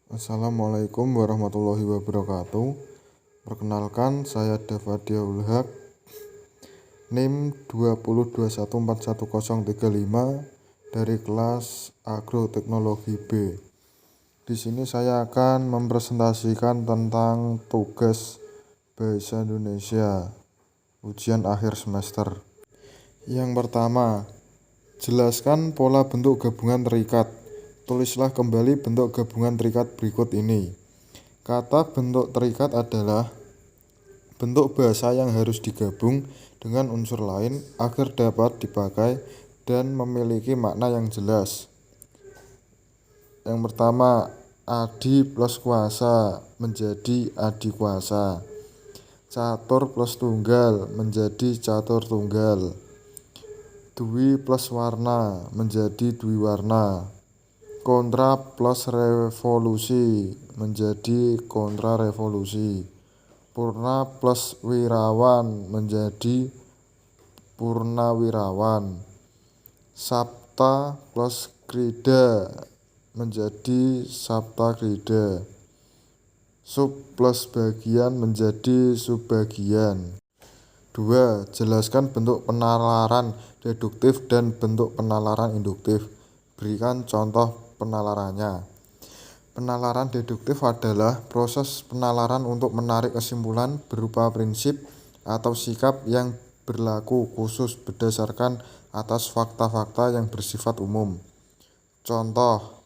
Assalamualaikum warahmatullahi wabarakatuh. Perkenalkan, saya Dafadiaul Haq, NIM 2021411035 dari kelas Agroteknologi B. Di sini saya akan mempresentasikan tentang tugas Bahasa Indonesia ujian akhir semester. Yang pertama, jelaskan pola bentuk gabungan terikat. Tulislah kembali bentuk gabungan terikat berikut ini. Kata bentuk terikat adalah bentuk bahasa yang harus digabung dengan unsur lain agar dapat dipakai dan memiliki makna yang jelas. Yang pertama, adi plus kuasa menjadi adi kuasa. Catur plus tunggal menjadi catur tunggal. Dwi plus warna menjadi dwi warna. Kontra plus revolusi menjadi kontra revolusi. Purna plus wirawan menjadi purnawirawan. Sabta plus krida menjadi sabta krida. Sub plus bagian menjadi subbagian. 2. Jelaskan bentuk penalaran deduktif dan bentuk penalaran induktif. Berikan contoh penalarannya. Penalaran deduktif adalah proses penalaran untuk menarik kesimpulan berupa prinsip atau sikap yang berlaku khusus berdasarkan atas fakta-fakta yang bersifat umum. Contoh,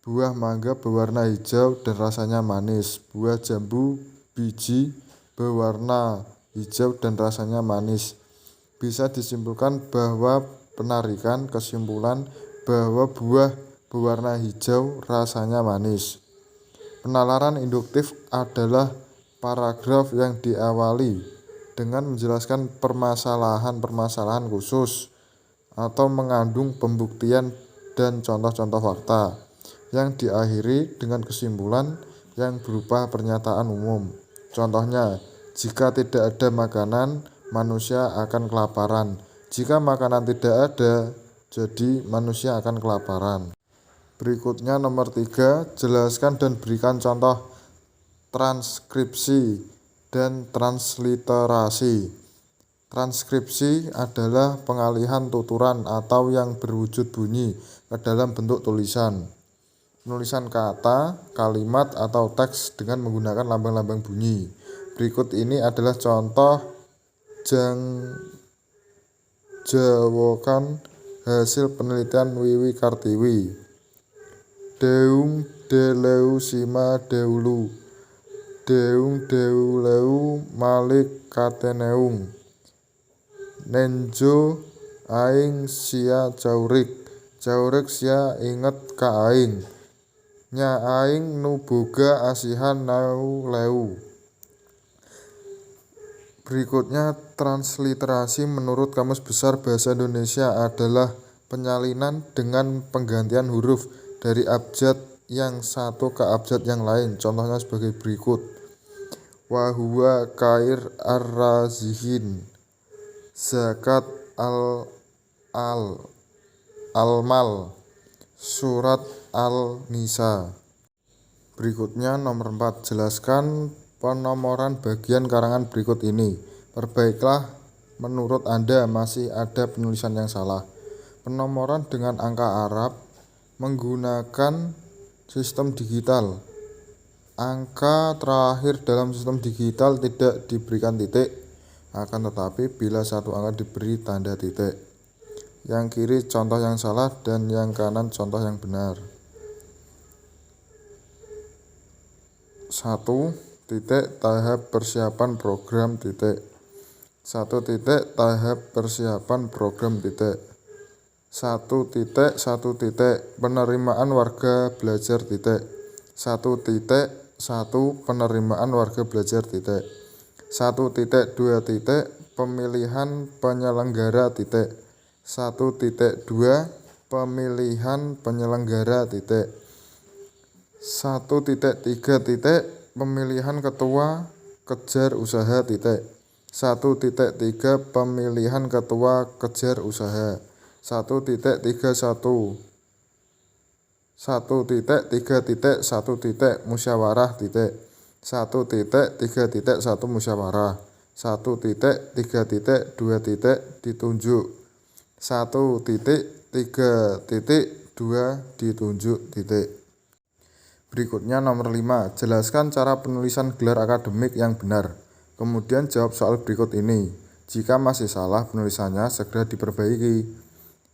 buah mangga berwarna hijau dan rasanya manis. Buah jambu biji berwarna hijau dan rasanya manis. Bisa disimpulkan bahwa penarikan kesimpulan bahwa buah berwarna hijau rasanya manis. Penalaran induktif adalah paragraf yang diawali dengan menjelaskan permasalahan-permasalahan khusus atau mengandung pembuktian dan contoh-contoh fakta yang diakhiri dengan kesimpulan yang berupa pernyataan umum. Contohnya, jika tidak ada makanan, manusia akan kelaparan. Jika makanan tidak ada, jadi manusia akan kelaparan. Berikutnya nomor 3, jelaskan dan berikan contoh transkripsi dan transliterasi. Transkripsi adalah pengalihan tuturan atau yang berwujud bunyi ke dalam bentuk tulisan. Penulisan kata, kalimat, atau teks dengan menggunakan lambang-lambang bunyi. Berikut ini adalah contoh jawakan hasil penelitian Wiwi Kartiwi. Deung deleu sima deulu. Deung deuleu malik kateneung. Nenjo aing sia jaurik. Jaurik sia inget ka aing. Nya aing nu boga asihan nau leu. Berikutnya, transliterasi menurut Kamus Besar Bahasa Indonesia adalah penyalinan dengan penggantian huruf dari abjad yang satu ke abjad yang lain. Contohnya sebagai berikut. Wahuwa kair ar-razihin. Zakat al-mal. Surat Al-Nisa. Berikutnya nomor 4, jelaskan penomoran bagian karangan berikut ini. Perbaiklah menurut Anda masih ada penulisan yang salah. Penomoran dengan angka Arab menggunakan sistem digital. Angka terakhir dalam sistem digital tidak diberikan titik, akan tetapi bila satu angka diberi tanda titik. Yang kiri contoh yang salah dan yang kanan contoh yang benar. 1. Tahap persiapan program. 1. Tahap persiapan program. 1. Penerimaan warga belajar. 1. Penerimaan warga belajar. 1.2. Pemilihan penyelenggara. 1.2. Pemilihan penyelenggara. 1.3. Pemilihan ketua kejar usaha. 1.3. Pemilihan ketua kejar usaha. 1.31. 1.3.1 musyawarah titik 1.3.1 musyawarah 1.3.2 ditunjuk 1.3.2 ditunjuk titik. Berikutnya nomor 5, jelaskan cara penulisan gelar akademik yang benar. Kemudian jawab soal berikut ini. Jika masih salah penulisannya, segera diperbaiki.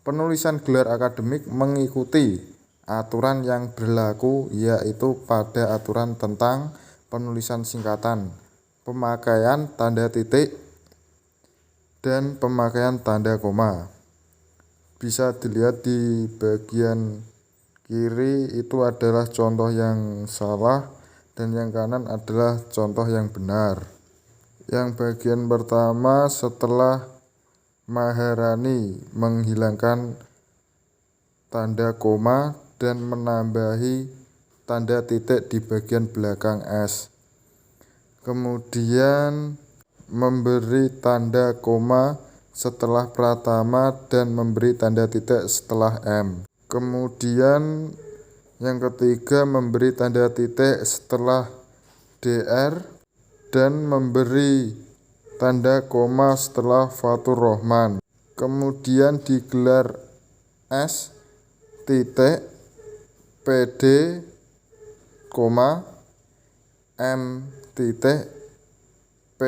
Penulisan gelar akademik mengikuti aturan yang berlaku, yaitu pada aturan tentang penulisan singkatan, pemakaian tanda titik, dan pemakaian tanda koma. Bisa dilihat di bagian kiri itu adalah contoh yang salah dan yang kanan adalah contoh yang benar. Yang bagian pertama, setelah Maharani menghilangkan tanda koma dan menambahi tanda titik di bagian belakang S. Kemudian memberi tanda koma setelah Pratama dan memberi tanda titik setelah M. Kemudian yang ketiga, memberi tanda titik setelah DR dan memberi tanda koma setelah Fatur Rahman. Kemudian digelar S titik PD koma M titik P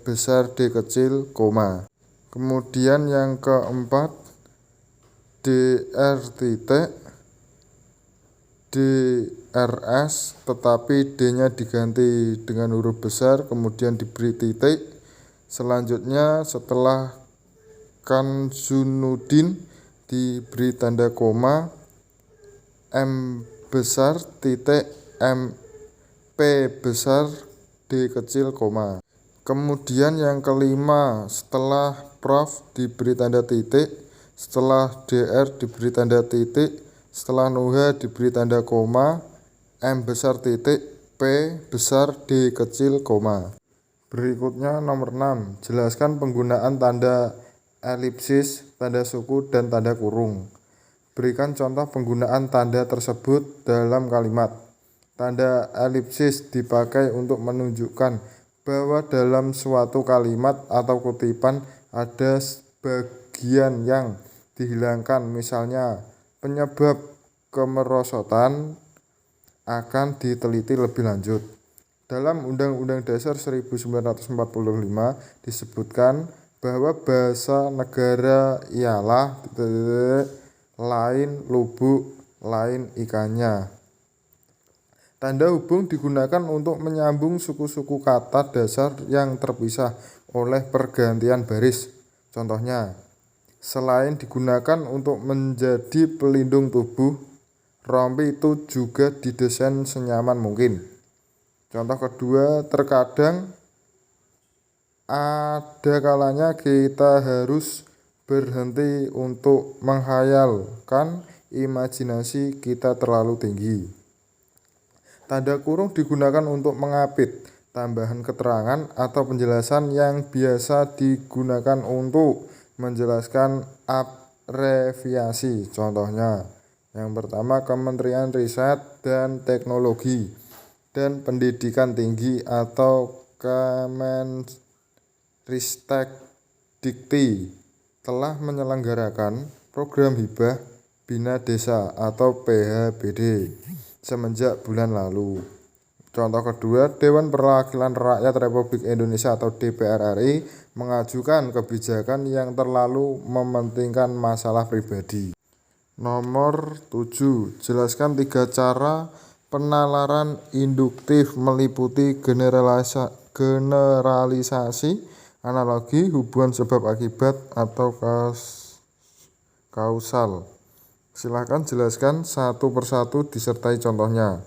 besar D kecil koma. Kemudian yang keempat, DR titik DRS tetapi D-nya diganti dengan huruf besar, kemudian diberi titik. Selanjutnya setelah Kanzunuddin diberi tanda koma M besar titik M P besar D kecil koma. Kemudian yang kelima, setelah Prof diberi tanda titik, setelah DR diberi tanda titik, setelah Nuha diberi tanda koma M besar titik P besar D kecil koma. Berikutnya nomor 6, jelaskan penggunaan tanda elipsis, tanda suku, dan tanda kurung. Berikan contoh penggunaan tanda tersebut dalam kalimat. Tanda elipsis dipakai untuk menunjukkan bahwa dalam suatu kalimat atau kutipan ada bagian yang dihilangkan. Misalnya, penyebab kemerosotan akan diteliti lebih lanjut. Dalam Undang-Undang Dasar 1945 disebutkan bahwa bahasa negara ialah lain lubuk, lain ikannya. Tanda hubung digunakan untuk menyambung suku-suku kata dasar yang terpisah oleh pergantian baris. Contohnya, selain digunakan untuk menjadi pelindung tubuh, rompi itu juga didesain senyaman mungkin. Contoh kedua, terkadang ada kalanya kita harus berhenti untuk menghayalkan imajinasi kita terlalu tinggi. Tanda kurung digunakan untuk mengapit tambahan keterangan atau penjelasan yang biasa digunakan untuk menjelaskan abreviasi. Contohnya, yang pertama, Kementerian Riset dan Teknologi dan Pendidikan Tinggi atau Kemenristek-Dikti telah menyelenggarakan program hibah Bina Desa atau PHBD semenjak bulan lalu. Contoh kedua, Dewan Perwakilan Rakyat Republik Indonesia atau DPR RI mengajukan kebijakan yang terlalu mementingkan masalah pribadi. Nomor 7, jelaskan 3 cara penalaran induktif meliputi generalisasi, analogi, hubungan sebab akibat, atau kausal. Silakan jelaskan satu persatu disertai contohnya.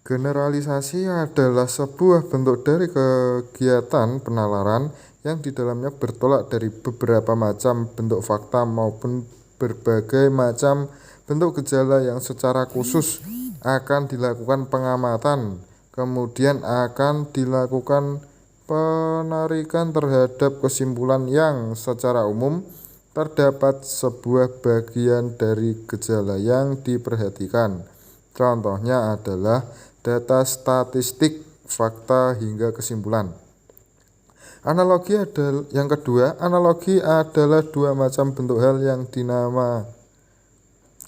Generalisasi adalah sebuah bentuk dari kegiatan penalaran yang di dalamnya bertolak dari beberapa macam bentuk fakta maupun berbagai macam bentuk gejala yang secara khusus akan dilakukan pengamatan, kemudian akan dilakukan penarikan terhadap kesimpulan yang secara umum terdapat sebuah bagian dari gejala yang diperhatikan. Contohnya adalah data statistik, fakta, hingga kesimpulan. Yang kedua, analogi adalah dua macam bentuk hal yang di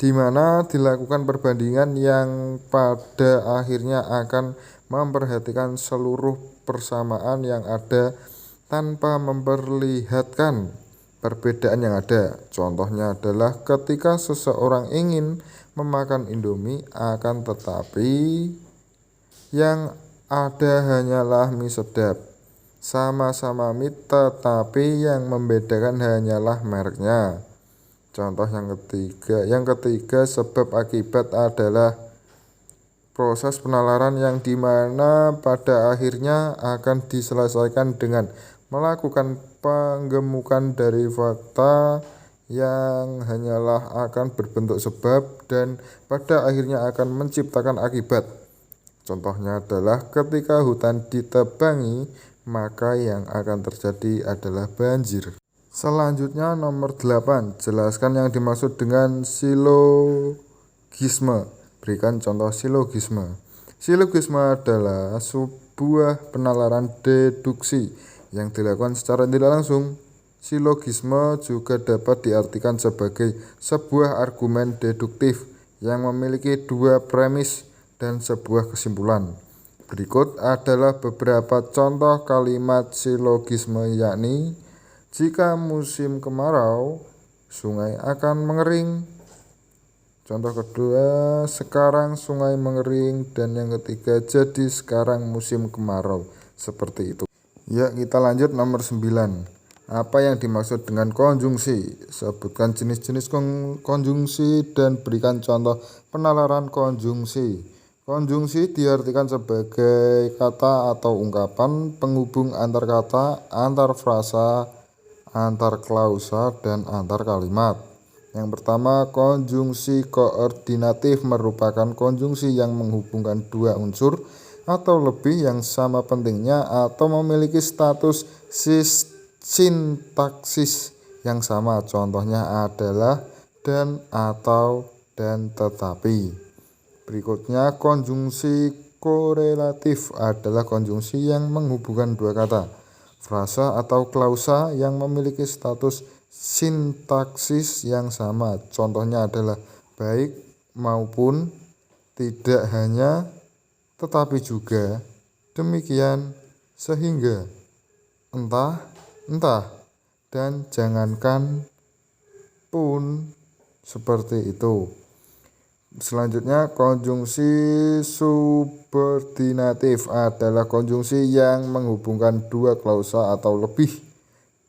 mana dilakukan perbandingan yang pada akhirnya akan memperhatikan seluruh persamaan yang ada tanpa memperlihatkan perbedaan yang ada. Contohnya adalah ketika seseorang ingin memakan Indomie, akan tetapi yang ada hanyalah mie sedap. Sama-sama mie, tetapi yang membedakan hanyalah mereknya. Contoh yang ketiga, sebab akibat adalah proses penalaran yang dimana pada akhirnya akan diselesaikan dengan melakukan penggemukan dari fakta yang hanyalah akan berbentuk sebab dan pada akhirnya akan menciptakan akibat. Contohnya adalah ketika hutan ditebangi, maka yang akan terjadi adalah banjir. Selanjutnya nomor 8, jelaskan yang dimaksud dengan silogisme. Berikan contoh silogisme. Silogisme adalah sebuah penalaran deduksi yang dilakukan secara tidak langsung. Silogisme juga dapat diartikan sebagai sebuah argumen deduktif yang memiliki dua premis dan sebuah kesimpulan. Berikut adalah beberapa contoh kalimat silogisme, yakni jika musim kemarau, sungai akan mengering. Contoh kedua, sekarang sungai mengering. Dan yang ketiga, jadi sekarang musim kemarau. Seperti itu. Ya, kita lanjut nomor 9. Apa yang dimaksud dengan konjungsi? Sebutkan jenis-jenis konjungsi dan berikan contoh penalaran konjungsi. Konjungsi diartikan sebagai kata atau ungkapan penghubung antar kata, antar frasa, antar klausa, dan antar kalimat. Yang pertama, konjungsi koordinatif merupakan konjungsi yang menghubungkan dua unsur atau lebih yang sama pentingnya atau memiliki status sintaksis yang sama. Contohnya adalah dan, atau, dan, tetapi. Berikutnya, konjungsi korelatif adalah konjungsi yang menghubungkan dua kata, frasa atau klausa yang memiliki status sintaksis yang sama. Contohnya adalah baik, maupun, tidak hanya, tetapi juga, demikian, sehingga, entah, dan jangankan pun. Seperti itu. Selanjutnya, konjungsi subordinatif adalah konjungsi yang menghubungkan dua klausa atau lebih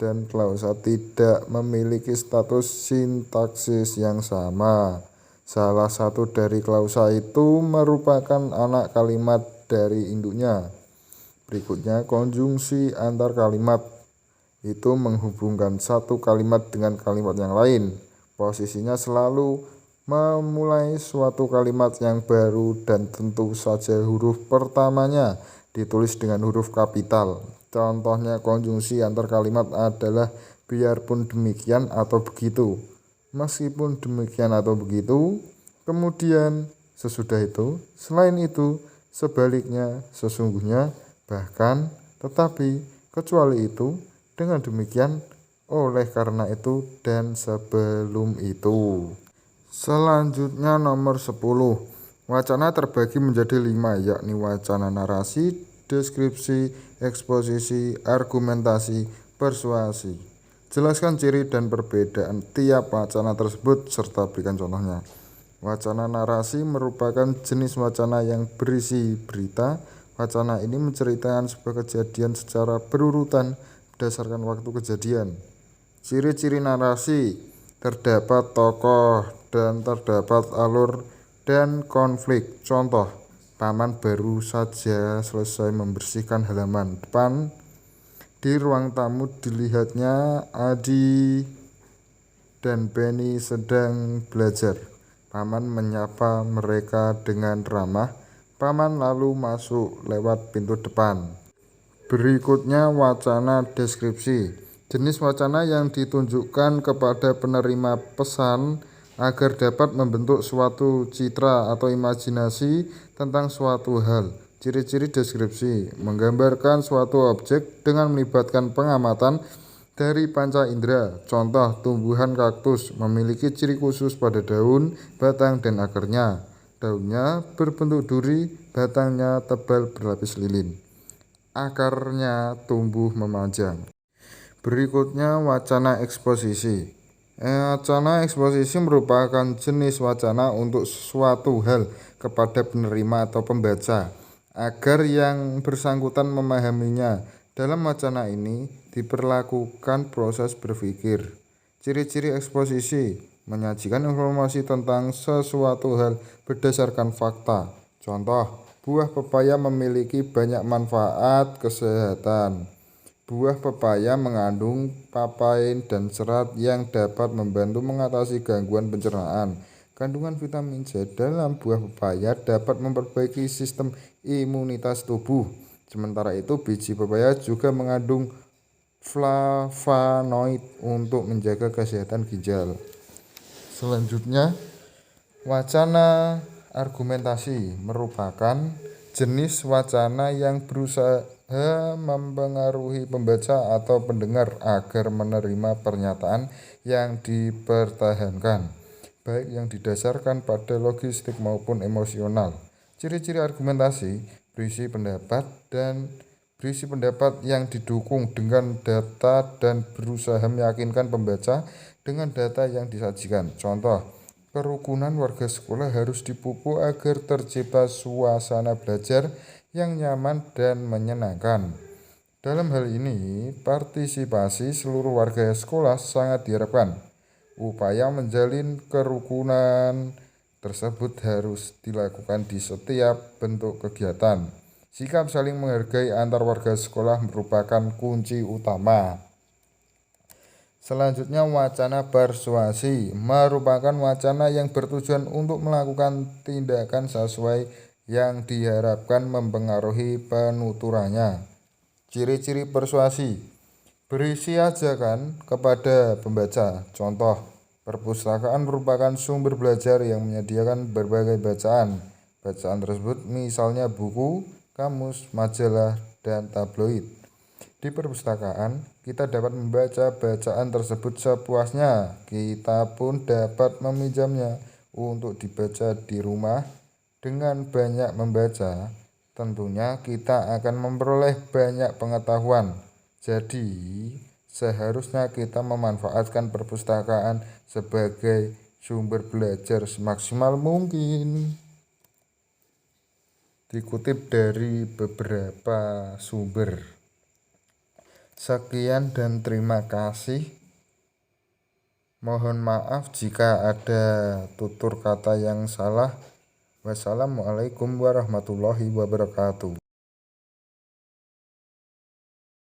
dan klausa tidak memiliki status sintaksis yang sama. Salah satu dari klausa itu merupakan anak kalimat dari induknya. Berikutnya, konjungsi antar kalimat itu menghubungkan satu kalimat dengan kalimat yang lain. Posisinya selalu memulai suatu kalimat yang baru dan tentu saja huruf pertamanya ditulis dengan huruf kapital. Contohnya konjungsi antar kalimat adalah biarpun demikian atau begitu, meskipun demikian atau begitu, kemudian, sesudah itu, selain itu, sebaliknya, sesungguhnya, bahkan, tetapi, kecuali itu, dengan demikian, oleh karena itu, dan sebelum itu. Selanjutnya nomor 10. Wacana terbagi menjadi 5, yakni wacana narasi, deskripsi, eksposisi, argumentasi, persuasi. Jelaskan ciri dan perbedaan tiap wacana tersebut serta berikan contohnya. Wacana narasi merupakan jenis wacana yang berisi berita. Wacana ini menceritakan sebuah kejadian secara berurutan berdasarkan waktu kejadian. Ciri-ciri narasi: terdapat tokoh dan terdapat alur dan konflik. Contoh, paman baru saja selesai membersihkan halaman depan. Di ruang tamu dilihatnya Adi dan Penny sedang belajar. Paman menyapa mereka dengan ramah. Paman lalu masuk lewat pintu depan. Berikutnya wacana deskripsi. Jenis wacana yang ditunjukkan kepada penerima pesan agar dapat membentuk suatu citra atau imajinasi tentang suatu hal. Ciri-ciri deskripsi menggambarkan suatu objek dengan melibatkan pengamatan dari panca indera. Contoh, tumbuhan kaktus memiliki ciri khusus pada daun, batang, dan akarnya. Daunnya berbentuk duri, batangnya tebal berlapis lilin. Akarnya tumbuh memanjang. Berikutnya wacana eksposisi. Wacana eksposisi merupakan jenis wacana untuk suatu hal kepada penerima atau pembaca agar yang bersangkutan memahaminya. Dalam wacana ini diperlakukan proses berpikir. Ciri-ciri eksposisi menyajikan informasi tentang sesuatu hal berdasarkan fakta. Contoh, buah pepaya memiliki banyak manfaat kesehatan. Buah pepaya mengandung papain dan serat yang dapat membantu mengatasi gangguan pencernaan. Kandungan vitamin C dalam buah pepaya dapat memperbaiki sistem imunitas tubuh. Sementara itu, biji pepaya juga mengandung flavonoid untuk menjaga kesehatan ginjal. Selanjutnya, wacana argumentasi merupakan jenis wacana yang berusaha mempengaruhi pembaca atau pendengar agar menerima pernyataan yang dipertahankan, baik yang didasarkan pada logistik maupun emosional. Ciri-ciri argumentasi berisi pendapat yang didukung dengan data dan berusaha meyakinkan pembaca dengan data yang disajikan. Contoh, kerukunan warga sekolah harus dipupuk agar tercipta suasana belajar yang nyaman dan menyenangkan. Dalam hal ini, partisipasi seluruh warga sekolah sangat diharapkan. Upaya menjalin kerukunan tersebut harus dilakukan di setiap bentuk kegiatan. Sikap saling menghargai antar warga sekolah merupakan kunci utama. Selanjutnya, wacana persuasi merupakan wacana yang bertujuan untuk melakukan tindakan sesuai yang diharapkan mempengaruhi penuturannya. Ciri-ciri persuasi berisi ajakan kepada pembaca. Contoh, perpustakaan merupakan sumber belajar yang menyediakan berbagai bacaan. Bacaan tersebut misalnya buku, kamus, majalah, dan tabloid. Di perpustakaan, kita dapat membaca bacaan tersebut sepuasnya. Kita pun dapat meminjamnya untuk dibaca di rumah. Dengan banyak membaca, tentunya kita akan memperoleh banyak pengetahuan. Jadi, seharusnya kita memanfaatkan perpustakaan sebagai sumber belajar semaksimal mungkin. Dikutip dari beberapa sumber. Sekian dan terima kasih. Mohon maaf jika ada tutur kata yang salah. Wassalamualaikum warahmatullahi wabarakatuh.